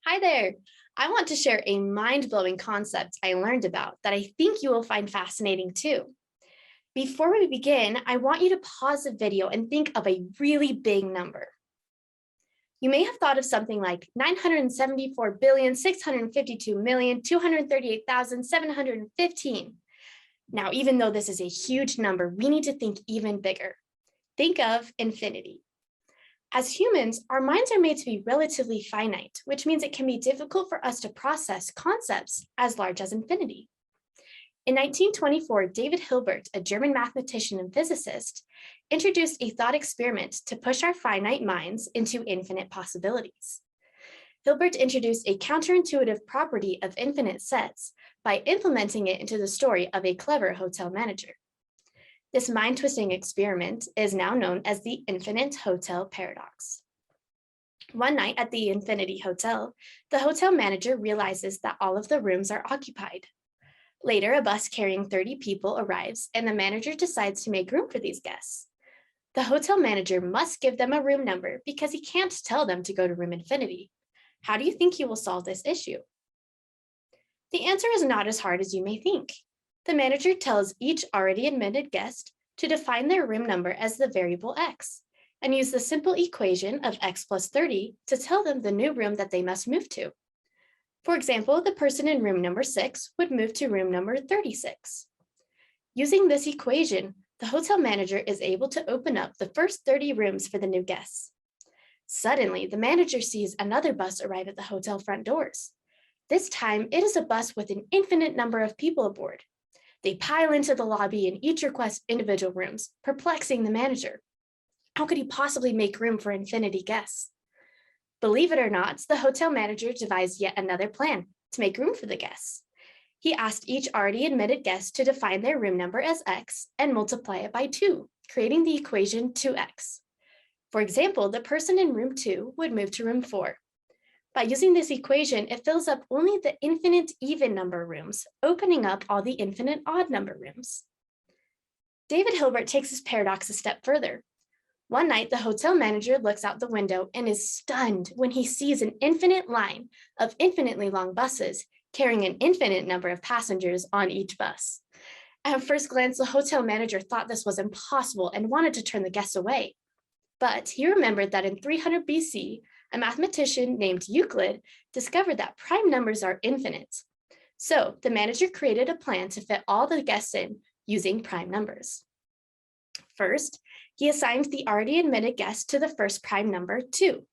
Hi there. I want to share a mind-blowing concept I learned about that I think you will find fascinating too. Before we begin, I want you to pause the video and think of a really big number. You may have thought of something like 974,652,238,715. Now, even though this is a huge number, we need to think even bigger. Think of infinity. As humans, our minds are made to be relatively finite, which means it can be difficult for us to process concepts as large as infinity. In 1924, David Hilbert, a German mathematician and physicist, introduced a thought experiment to push our finite minds into infinite possibilities. Hilbert introduced a counterintuitive property of infinite sets by implementing it into the story of a clever hotel manager. This mind-twisting experiment is now known as the Infinite Hotel Paradox. One night at the Infinity Hotel, the hotel manager realizes that all of the rooms are occupied. Later, a bus carrying 30 people arrives, and the manager decides to make room for these guests. The hotel manager must give them a room number because he can't tell them to go to room infinity. How do you think he will solve this issue? The answer is not as hard as you may think. The manager tells each already admitted guest to define their room number as the variable x, and use the simple equation of x plus 30 to tell them the new room that they must move to. For example, the person in room number 6 would move to room number 36. Using this equation, the hotel manager is able to open up the first 30 rooms for the new guests. Suddenly, the manager sees another bus arrive at the hotel front doors. This time, it is a bus with an infinite number of people aboard. They pile into the lobby and each request individual rooms, perplexing the manager. How could he possibly make room for infinity guests? Believe it or not, the hotel manager devised yet another plan to make room for the guests. He asked each already admitted guest to define their room number as x and multiply it by 2, creating the equation 2x. For example, the person in room 2 would move to room 4. By using this equation, it fills up only the infinite even number rooms, opening up all the infinite odd number rooms. David Hilbert takes his paradox a step further. One night, the hotel manager looks out the window and is stunned when he sees an infinite line of infinitely long buses carrying an infinite number of passengers on each bus. At first glance, the hotel manager thought this was impossible and wanted to turn the guests away. But he remembered that in 300 BC, a mathematician named Euclid discovered that prime numbers are infinite. So the manager created a plan to fit all the guests in using prime numbers. First, he assigned the already admitted guests to the first prime number 2,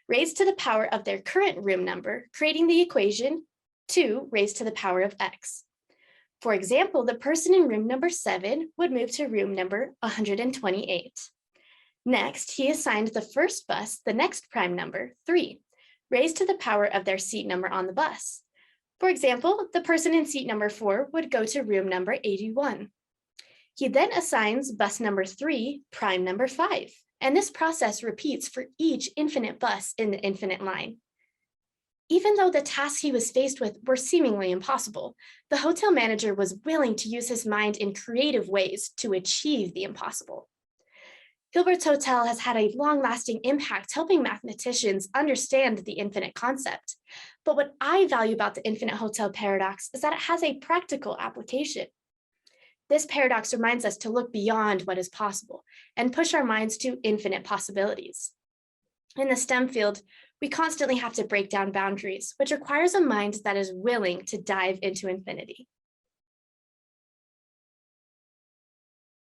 raised to the power of their current room number, creating the equation 2 raised to the power of x. For example, the person in room number 7 would move to room number 128. Next, he assigned the first bus the next prime number, 3, raised to the power of their seat number on the bus. For example, the person in seat number 4 would go to room number 81. He then assigns bus number 3 prime number 5, and this process repeats for each infinite bus in the infinite line. Even though the tasks he was faced with were seemingly impossible, the hotel manager was willing to use his mind in creative ways to achieve the impossible. Hilbert's Hotel has had a long-lasting impact helping mathematicians understand the infinite concept. But what I value about the Infinite Hotel Paradox is that it has a practical application. This paradox reminds us to look beyond what is possible and push our minds to infinite possibilities. In the STEM field, we constantly have to break down boundaries, which requires a mind that is willing to dive into infinity.